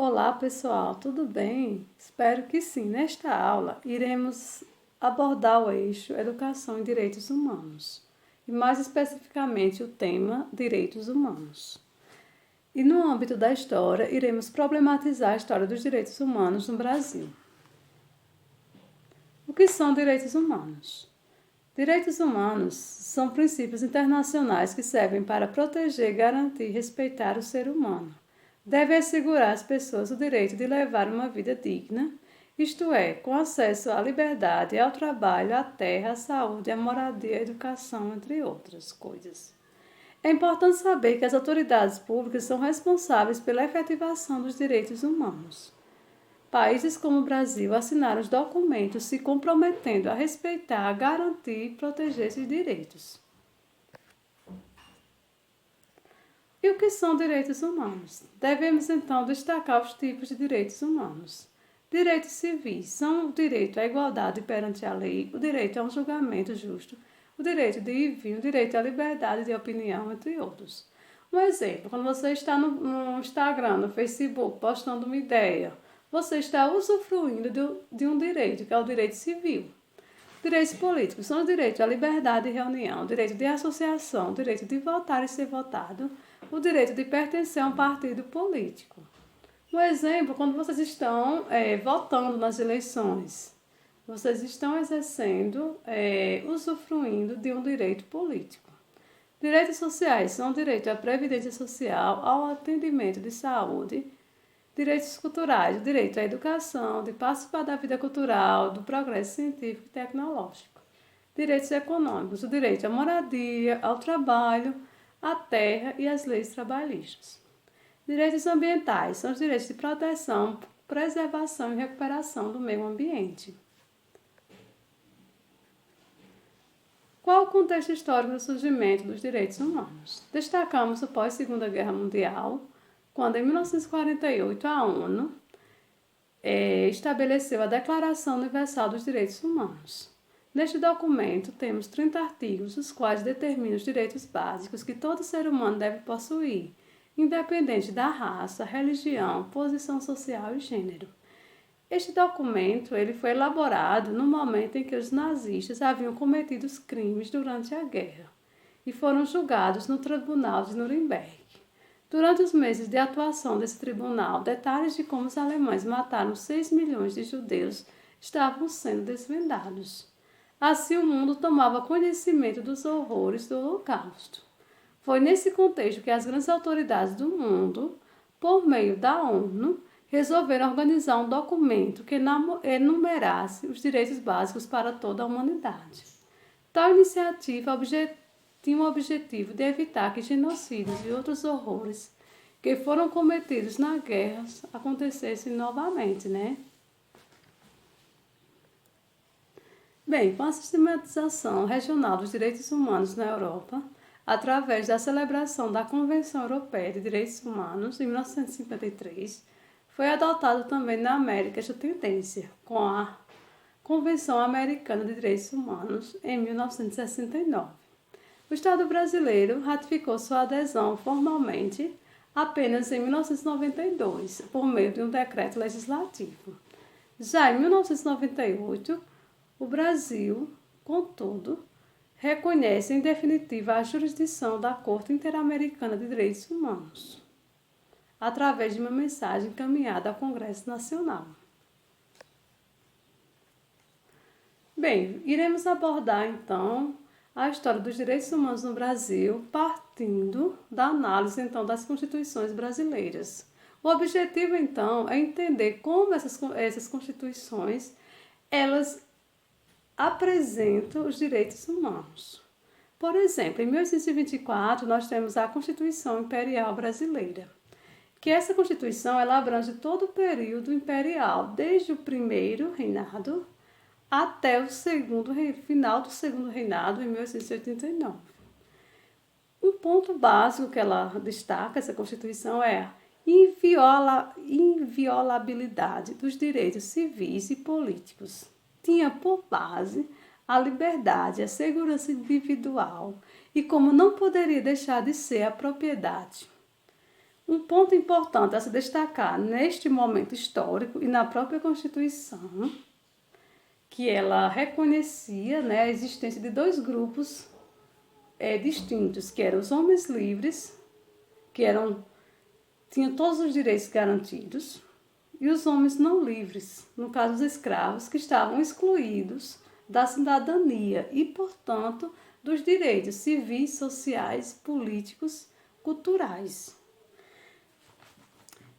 Olá pessoal, tudo bem? Espero que sim. Nesta aula, iremos abordar o eixo Educação e Direitos Humanos, e mais especificamente o tema Direitos Humanos. E no âmbito da história, iremos problematizar a história dos direitos humanos no Brasil. O que são direitos humanos? Direitos humanos são princípios internacionais que servem para proteger, garantir e respeitar o ser humano. Deve assegurar às pessoas o direito de levar uma vida digna, isto é, com acesso à liberdade, ao trabalho, à terra, à saúde, à moradia, à educação, entre outras coisas. É importante saber que as autoridades públicas são responsáveis pela efetivação dos direitos humanos. Países como o Brasil assinaram os documentos se comprometendo a respeitar, garantir e proteger esses direitos. E o que são direitos humanos? Devemos então destacar os tipos de direitos humanos. Direitos civis são o direito à igualdade perante a lei, o direito a um julgamento justo, o direito de ir e vir, o direito à liberdade de opinião, entre outros. Um exemplo, quando você está no Instagram, no Facebook, postando uma ideia, você está usufruindo de um direito, que é o direito civil. Direitos políticos são o direito à liberdade de reunião, o direito de associação, o direito de votar e ser votado, o direito de pertencer a um partido político. Um exemplo, quando vocês estão votando nas eleições, vocês estão exercendo, usufruindo de um direito político. Direitos sociais são o direito à previdência social, ao atendimento de saúde. Direitos culturais, o direito à educação, de participar da vida cultural, do progresso científico e tecnológico. Direitos econômicos, o direito à moradia, ao trabalho, à terra e às leis trabalhistas. Direitos ambientais são os direitos de proteção, preservação e recuperação do meio ambiente. Qual o contexto histórico do surgimento dos direitos humanos? Destacamos o pós-Segunda Guerra Mundial, quando em 1948 a ONU estabeleceu a Declaração Universal dos Direitos Humanos. Neste documento temos 30 artigos, os quais determinam os direitos básicos que todo ser humano deve possuir, independente da raça, religião, posição social e gênero. Este documento foi elaborado no momento em que os nazistas haviam cometido os crimes durante a guerra e foram julgados no Tribunal de Nuremberg. Durante os meses de atuação desse tribunal, detalhes de como os alemães mataram 6 milhões de judeus estavam sendo desvendados. Assim, o mundo tomava conhecimento dos horrores do Holocausto. Foi nesse contexto que as grandes autoridades do mundo, por meio da ONU, resolveram organizar um documento que enumerasse os direitos básicos para toda a humanidade. Tal iniciativa tinha o objetivo de evitar que genocídios e outros horrores que foram cometidos na guerra acontecessem novamente, Bem, com a sistematização regional dos direitos humanos na Europa, através da celebração da Convenção Europeia de Direitos Humanos, em 1953, foi adotado também na América esta tendência, com a Convenção Americana de Direitos Humanos, em 1969. O Estado brasileiro ratificou sua adesão formalmente apenas em 1992, por meio de um decreto legislativo. Já em 1998, o Brasil, contudo, reconhece em definitiva a jurisdição da Corte Interamericana de Direitos Humanos, através de uma mensagem encaminhada ao Congresso Nacional. Bem, iremos abordar então a história dos direitos humanos no Brasil, partindo da análise então das constituições brasileiras. O objetivo então é entender como essas constituições elas apresentam os direitos humanos. Por exemplo, em 1824 nós temos a Constituição Imperial Brasileira, que essa Constituição ela abrange todo o período imperial, desde o primeiro reinado até o final do segundo reinado, em 1889. Um ponto básico que ela destaca, essa Constituição, é a inviolabilidade dos direitos civis e políticos. Tinha por base a liberdade, a segurança individual e como não poderia deixar de ser a propriedade. Um ponto importante a se destacar neste momento histórico e na própria Constituição, que ela reconhecia, né, a existência de dois grupos distintos, que eram os homens livres, que tinham todos os direitos garantidos, e os homens não livres, no caso os escravos, que estavam excluídos da cidadania e, portanto, dos direitos civis, sociais, políticos, culturais.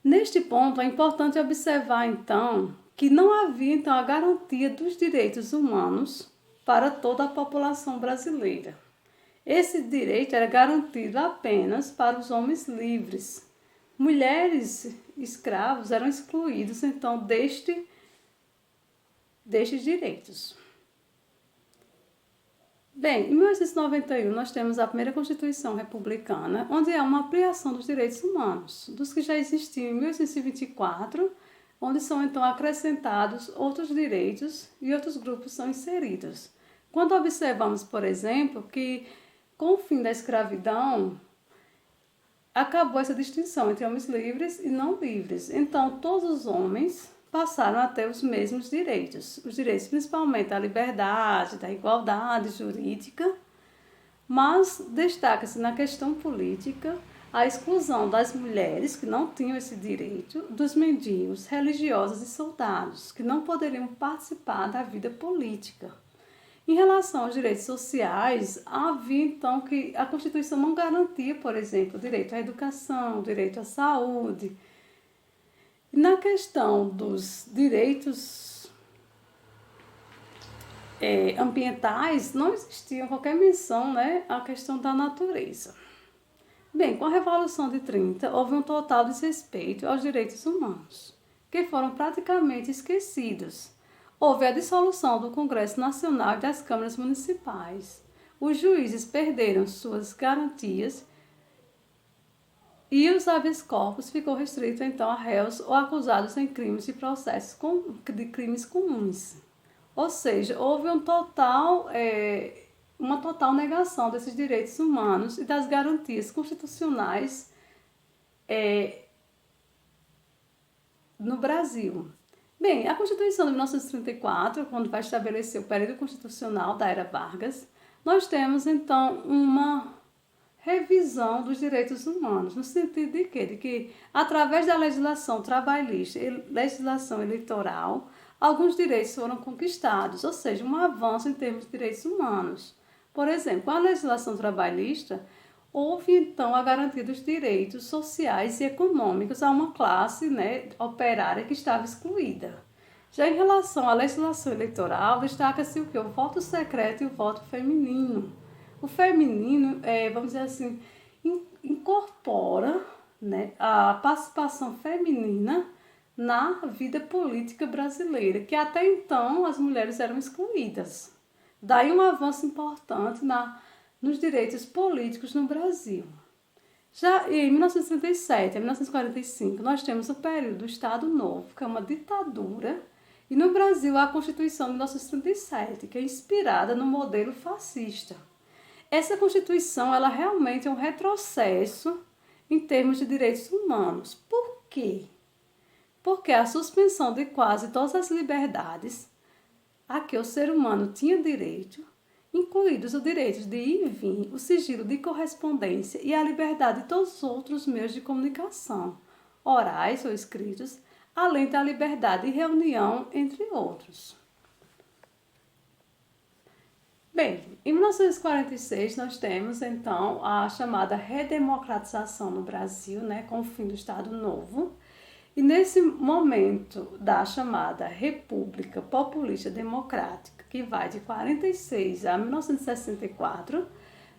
Neste ponto, é importante observar, então, que não havia então a garantia dos direitos humanos para toda a população brasileira. Esse direito era garantido apenas para os homens livres. Mulheres escravos eram excluídos, então, destes direitos. Bem, em 1891 nós temos a primeira Constituição Republicana, onde há uma ampliação dos direitos humanos, dos que já existiam em 1824, onde são então acrescentados outros direitos e outros grupos são inseridos. Quando observamos, por exemplo, que com o fim da escravidão, acabou essa distinção entre homens livres e não livres. Então, todos os homens passaram a ter os mesmos direitos. Os direitos principalmente da liberdade, da igualdade jurídica, mas destaca-se na questão política a exclusão das mulheres, que não tinham esse direito, dos mendigos, religiosos e soldados, que não poderiam participar da vida política. Em relação aos direitos sociais, havia então que a Constituição não garantia, por exemplo, o direito à educação, o direito à saúde. Na questão dos direitos ambientais, não existia qualquer menção, né, à questão da natureza. Bem, com a Revolução de 30, houve um total desrespeito aos direitos humanos, que foram praticamente esquecidos. Houve a dissolução do Congresso Nacional e das câmaras municipais. Os juízes perderam suas garantias e os habeas corpus ficou restrito então a réus ou acusados em crimes e processos de crimes comuns. Ou seja, houve uma total negação desses direitos humanos e das garantias constitucionais no Brasil. Bem, a Constituição de 1934, quando vai estabelecer o período constitucional da Era Vargas, nós temos então uma revisão dos direitos humanos, no sentido de quê? De que, através da legislação trabalhista e legislação eleitoral, alguns direitos foram conquistados, ou seja, um avanço em termos de direitos humanos. Por exemplo, com a legislação trabalhista, houve então a garantia dos direitos sociais e econômicos a uma classe, né, operária que estava excluída. Já em relação à legislação eleitoral, destaca-se o que? O voto secreto e o voto feminino. O feminino, vamos dizer assim, incorpora, né, a participação feminina na vida política brasileira, que até então as mulheres eram excluídas. Daí um avanço importante nos direitos políticos no Brasil. Já em 1937 a 1945, nós temos o período do Estado Novo, que é uma ditadura, e no Brasil a Constituição de 1937, que é inspirada no modelo fascista. Essa Constituição, ela realmente é um retrocesso em termos de direitos humanos. Por quê? Porque a suspensão de quase todas as liberdades a que o ser humano tinha direito, incluídos os direitos de ir e vir, o sigilo de correspondência e a liberdade de todos os outros meios de comunicação, orais ou escritos, além da liberdade de reunião, entre outros. Bem, em 1946 nós temos então a chamada redemocratização no Brasil, né, com o fim do Estado Novo. E nesse momento da chamada República Populista Democrática, que vai de 46 a 1964,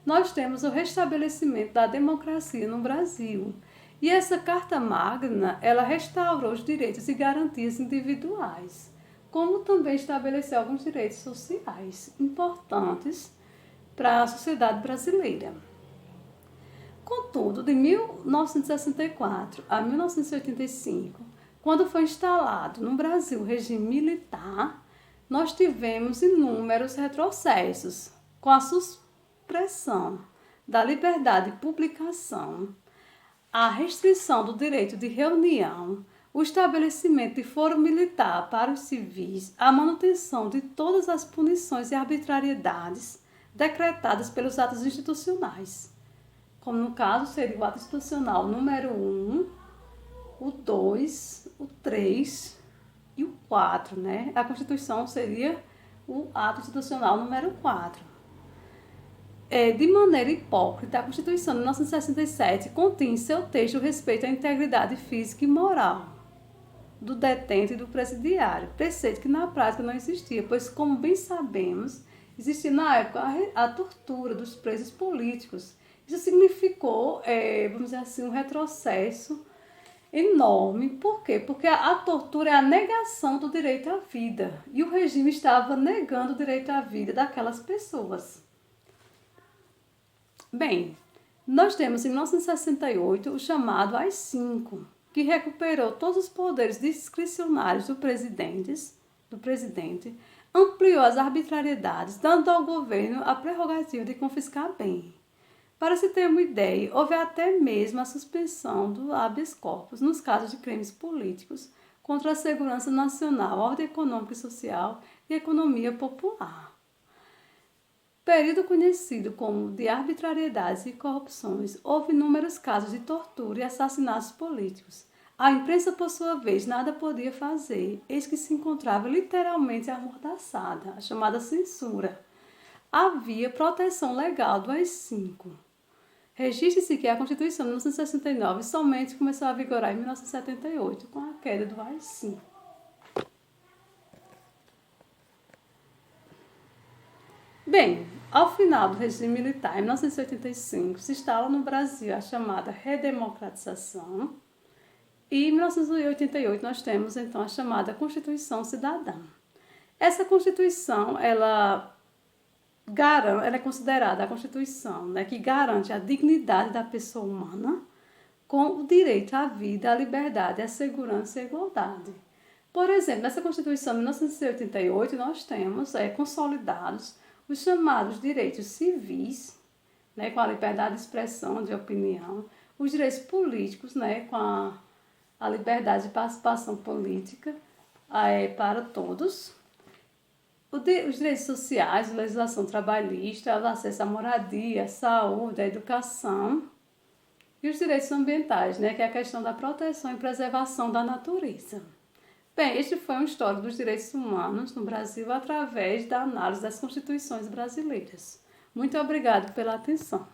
nós temos o restabelecimento da democracia no Brasil. E essa Carta Magna, ela restaurou os direitos e garantias individuais, como também estabeleceu alguns direitos sociais importantes para a sociedade brasileira. Contudo, de 1964 a 1985, quando foi instalado no Brasil o regime militar, nós tivemos inúmeros retrocessos, com a supressão da liberdade de publicação, a restrição do direito de reunião, o estabelecimento de foro militar para os civis, a manutenção de todas as punições e arbitrariedades decretadas pelos atos institucionais, como no caso seria o ato institucional número 1, o 2, o 3 e o 4, né? A Constituição seria o ato institucional número 4. De maneira hipócrita, a Constituição de 1967 continha em seu texto o respeito à integridade física e moral do detento e do presidiário, preceito que na prática não existia, pois, como bem sabemos, existia na época a tortura dos presos políticos. Isso significou, vamos dizer assim, um retrocesso enorme. Por quê? Porque a tortura é a negação do direito à vida, e o regime estava negando o direito à vida daquelas pessoas. Bem, nós temos em 1968 o chamado AI-5, que recuperou todos os poderes discricionários do presidente, ampliou as arbitrariedades, dando ao governo a prerrogativa de confiscar bem. Para se ter uma ideia, houve até mesmo a suspensão do habeas corpus nos casos de crimes políticos contra a segurança nacional, ordem econômica e social e economia popular. Período conhecido como de arbitrariedades e corrupções, houve inúmeros casos de tortura e assassinatos políticos. A imprensa, por sua vez, nada podia fazer, eis que se encontrava literalmente amordaçada, a chamada censura. Havia proteção legal do AI-5. Registre-se que a Constituição de 1969 somente começou a vigorar em 1978, com a queda do AI-5. Bem, ao final do regime militar, em 1985, se instala no Brasil a chamada redemocratização, e em 1988 nós temos então a chamada Constituição Cidadã. Essa Constituição, ela é considerada a Constituição, né, que garante a dignidade da pessoa humana com o direito à vida, à liberdade, à segurança e à igualdade. Por exemplo, nessa Constituição de 1988 nós temos consolidados os chamados direitos civis, né, com a liberdade de expressão, de opinião, os direitos políticos, né, com a liberdade de participação política para todos, os direitos sociais, a legislação trabalhista, o acesso à moradia, à saúde, à educação, e os direitos ambientais, né, que é a questão da proteção e preservação da natureza. Bem, este foi um histórico dos direitos humanos no Brasil através da análise das constituições brasileiras. Muito obrigada pela atenção.